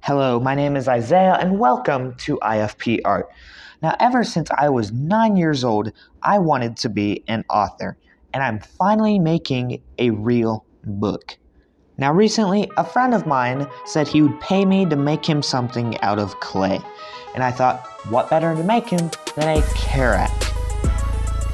Hello, my name is Isaiah and welcome to IFP Art. Now, ever since I was 9 years old, I wanted to be an author, and I'm finally making a real book. Now, recently, a friend of mine said he would pay me to make him something out of clay, and I thought, what better to make him than a Karack?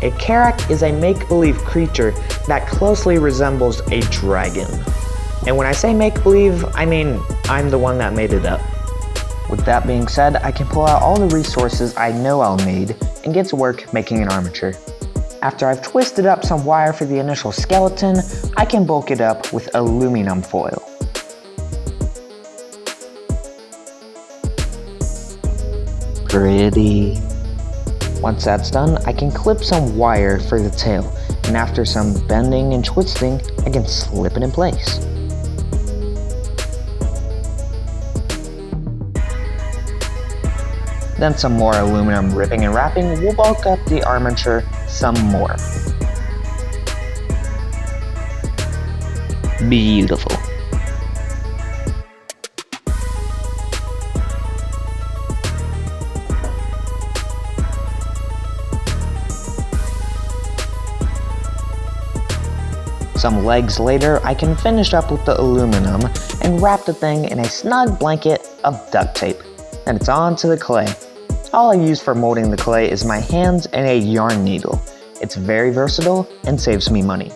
A Karack is a make-believe creature that closely resembles a dragon. And when I say make-believe, I mean I'm the one that made it up. With that being said, I can pull out all the resources I know I'll need and get to work making an armature. After I've twisted up some wire for the initial skeleton, I can bulk it up with aluminum foil. Pretty. Once that's done, I can clip some wire for the tail, and after some bending and twisting, I can slip it in place. Then some more aluminum ripping and wrapping will bulk up the armature some more. Beautiful. Some legs later, I can finish up with the aluminum and wrap the thing in a snug blanket of duct tape. And it's on to the clay. All I use for molding the clay is my hands and a yarn needle. It's very versatile and saves me money.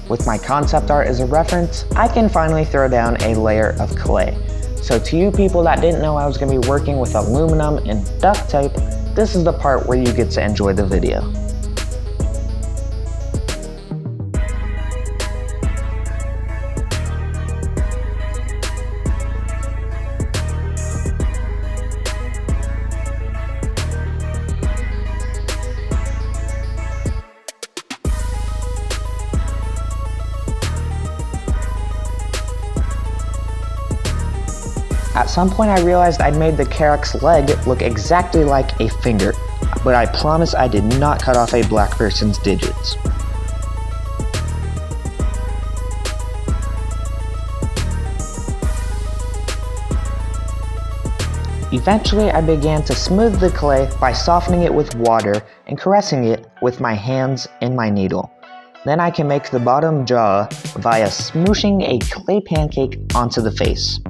With my concept art as a reference, I can finally throw down a layer of clay. So to you people that didn't know I was going to be working with aluminum and duct tape, this is the part where you get to enjoy the video. At some point I realized I'd made the Karack's leg look exactly like a finger, but I promise I did not cut off a black person's digits. Eventually I began to smooth the clay by softening it with water and caressing it with my hands and my needle. Then I can make the bottom jaw via smooshing a clay pancake onto the face.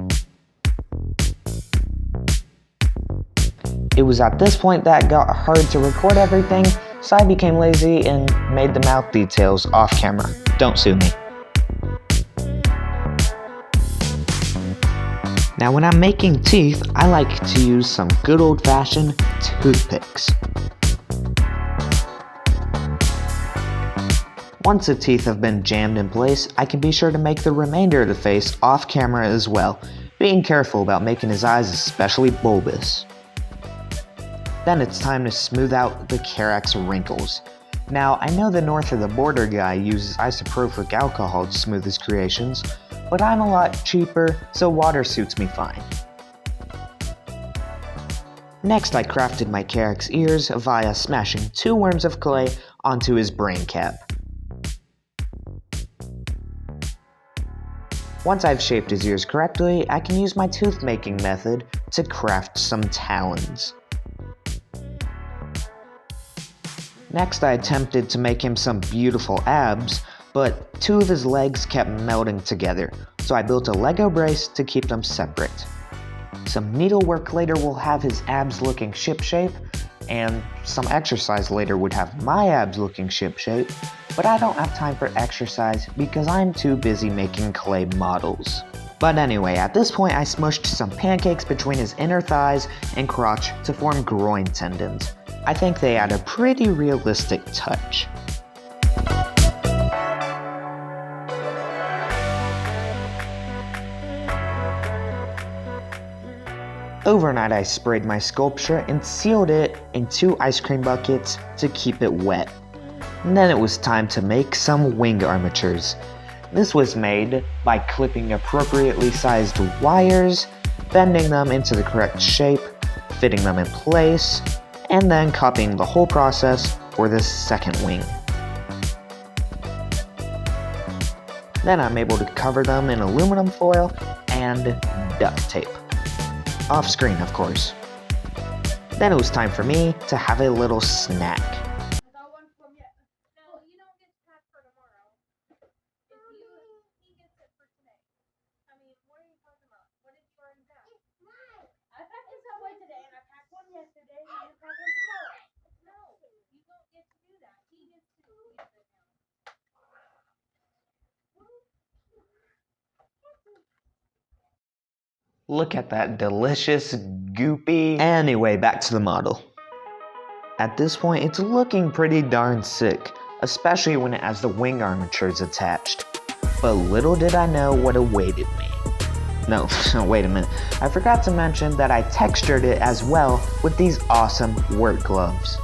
It was at this point that it got hard to record everything, so I became lazy and made the mouth details off camera. Don't sue me. Now when I'm making teeth, I like to use some good old-fashioned toothpicks. Once the teeth have been jammed in place, I can be sure to make the remainder of the face off camera as well, being careful about making his eyes especially bulbous. Then it's time to smooth out the Karack's wrinkles. Now, I know the north of the border guy uses isopropyl alcohol to smooth his creations, but I'm a lot cheaper, so water suits me fine. Next, I crafted my Karack's ears via smashing 2 worms of clay onto his brain cap. Once I've shaped his ears correctly, I can use my tooth making method to craft some talons. Next, I attempted to make him some beautiful abs, but 2 of his legs kept melding together, so I built a Lego brace to keep them separate. Some needlework later will have his abs looking ship-shape, and some exercise later would have my abs looking ship-shape, but I don't have time for exercise because I'm too busy making clay models. But anyway, at this point I smushed some pancakes between his inner thighs and crotch to form groin tendons. I think they add a pretty realistic touch. Overnight I sprayed my sculpture and sealed it in 2 ice cream buckets to keep it wet. And then it was time to make some wing armatures. This was made by clipping appropriately sized wires, bending them into the correct shape, fitting them in place, and then copying the whole process for the second wing. Then I'm able to cover them in aluminum foil and duct tape. Off screen, of course. Then it was time for me to have a little snack. Look at that delicious, goopy... Anyway, back to the model. At this point, it's looking pretty darn sick, especially when it has the wing armatures attached. But little did I know what awaited me. No, wait a minute. I forgot to mention that I textured it as well with these awesome work gloves.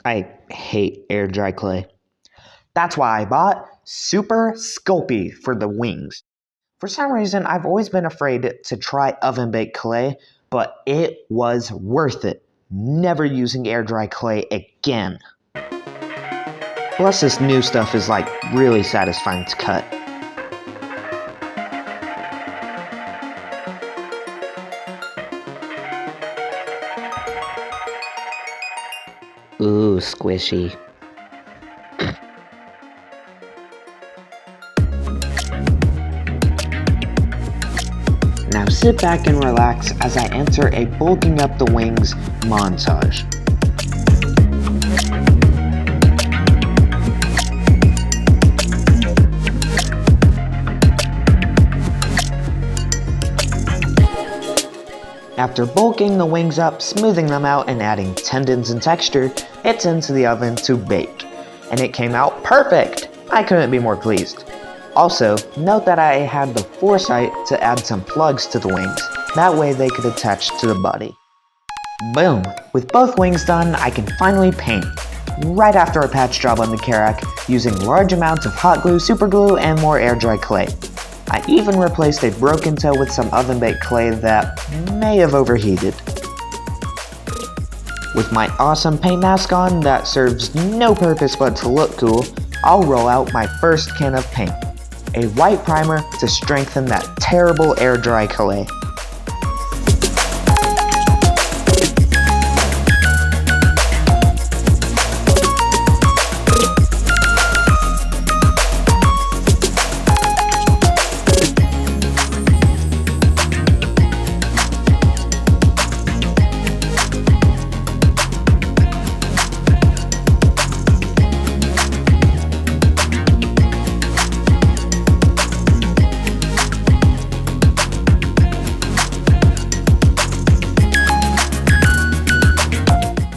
I hate air dry clay. That's why I bought Super-sculpeying for the wings. For some reason, I've always been afraid to try oven baked clay, but it was worth it. Never using air dry clay again. Plus, this new stuff is like really satisfying to cut. Ooh, squishy. Now sit back and relax as I enter a bulking up the wings montage. After bulking the wings up, smoothing them out, and adding tendons and texture, it's into the oven to bake. And it came out perfect! I couldn't be more pleased. Also, note that I had the foresight to add some plugs to the wings. That way they could attach to the body. Boom! With both wings done, I can finally paint. Right after a patch job on the Karack, using large amounts of hot glue, super glue, and more air dry clay. I even replaced a broken toe with some oven-baked clay that may have overheated. With my awesome paint mask on that serves no purpose but to look cool, I'll roll out my first can of paint. A white primer to strengthen that terrible air dry clay.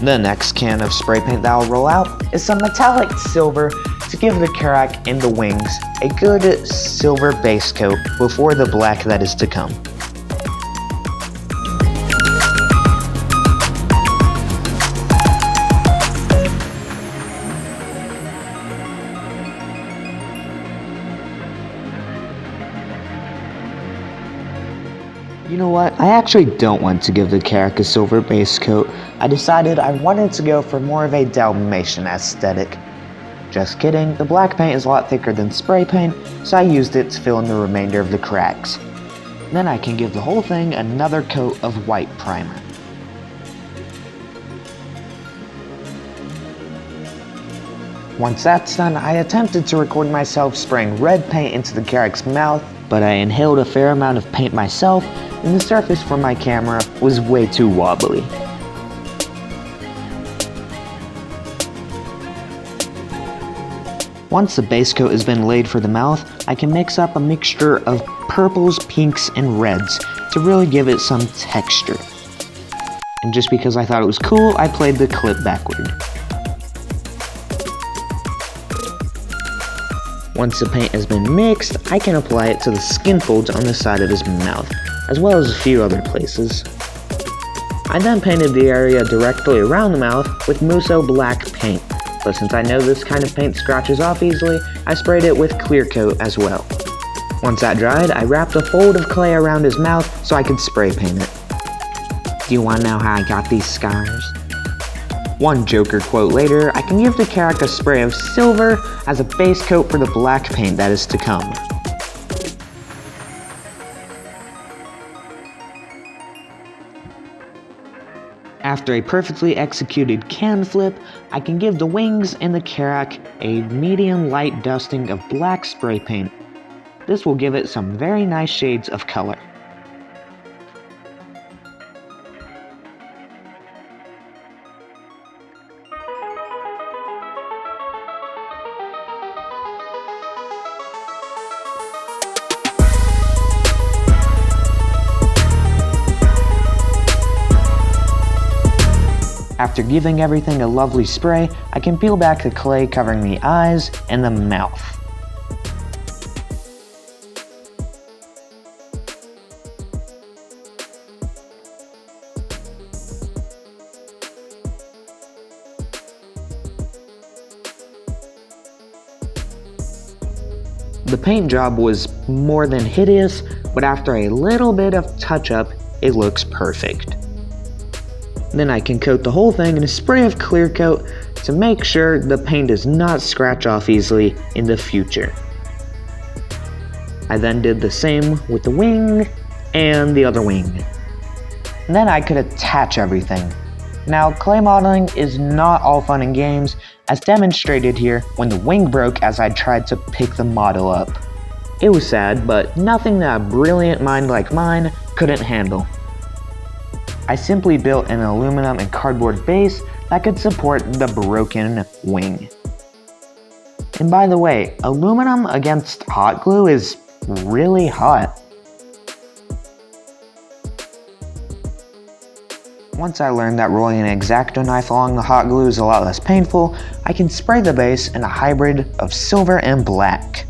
The next can of spray paint that I'll roll out is some metallic silver to give the Karack and the wings a good silver base coat before the black that is to come. You know what, I actually don't want to give the Karack a silver base coat. I decided I wanted to go for more of a Dalmatian aesthetic. Just kidding, the black paint is a lot thicker than spray paint, so I used it to fill in the remainder of the cracks. Then I can give the whole thing another coat of white primer. Once that's done, I attempted to record myself spraying red paint into the Karack's mouth, but I inhaled a fair amount of paint myself, and the surface for my camera was way too wobbly. Once the base coat has been laid for the mouth, I can mix up a mixture of purples, pinks, and reds to really give it some texture. And just because I thought it was cool, I played the clip backward. Once the paint has been mixed, I can apply it to the skin folds on the side of his mouth, as well as a few other places. I then painted the area directly around the mouth with Musso black paint, but since I know this kind of paint scratches off easily, I sprayed it with clear coat as well. Once that dried, I wrapped a fold of clay around his mouth so I could spray paint it. Do you want to know how I got these scars? One Joker quote later, I can give the Karack a spray of silver as a base coat for the black paint that is to come. After a perfectly executed can flip, I can give the wings and the Karack a medium light dusting of black spray paint. This will give it some very nice shades of color. After giving everything a lovely spray, I can peel back the clay covering the eyes and the mouth. The paint job was more than hideous, but after a little bit of touch-up, it looks perfect. Then I can coat the whole thing in a spray of clear coat to make sure the paint does not scratch off easily in the future. I then did the same with the wing and the other wing. And then I could attach everything. Now, clay modeling is not all fun and games, as demonstrated here when the wing broke as I tried to pick the model up. It was sad, but nothing that a brilliant mind like mine couldn't handle. I simply built an aluminum and cardboard base that could support the broken wing. And by the way, aluminum against hot glue is really hot. Once I learned that rolling an X-Acto knife along the hot glue is a lot less painful, I can spray the base in a hybrid of silver and black.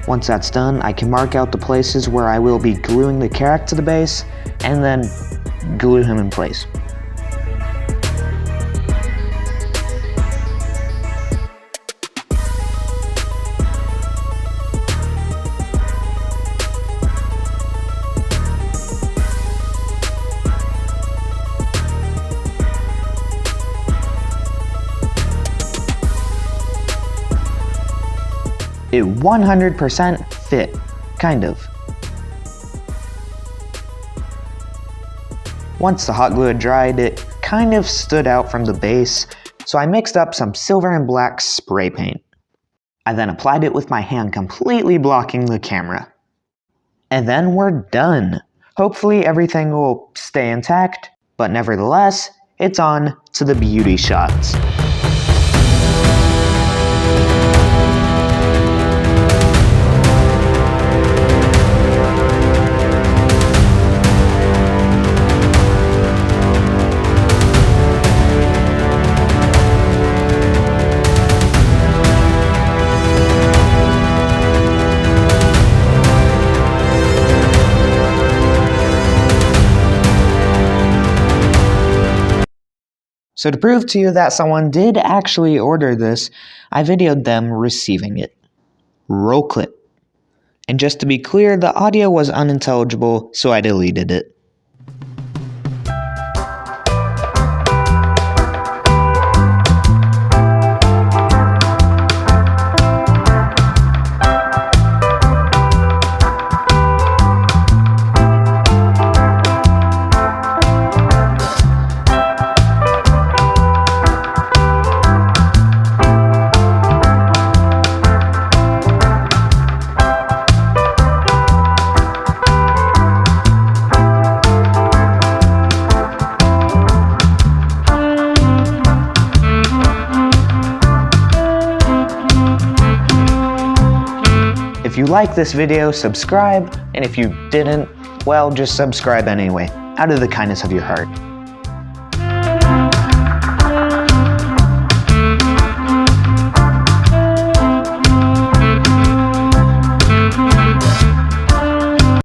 Once that's done, I can mark out the places where I will be gluing the Karack to the base, and then glue him in place. It 100% fit, kind of. Once the hot glue had dried, it kind of stood out from the base, so I mixed up some silver and black spray paint. I then applied it with my hand completely blocking the camera. And then we're done. Hopefully everything will stay intact, but nevertheless, it's on to the beauty shots. So to prove to you that someone did actually order this, I videoed them receiving it. Roll clip. And just to be clear, the audio was unintelligible, so I deleted it. If you like this video, subscribe, and if you didn't, well, just subscribe anyway, out of the kindness of your heart.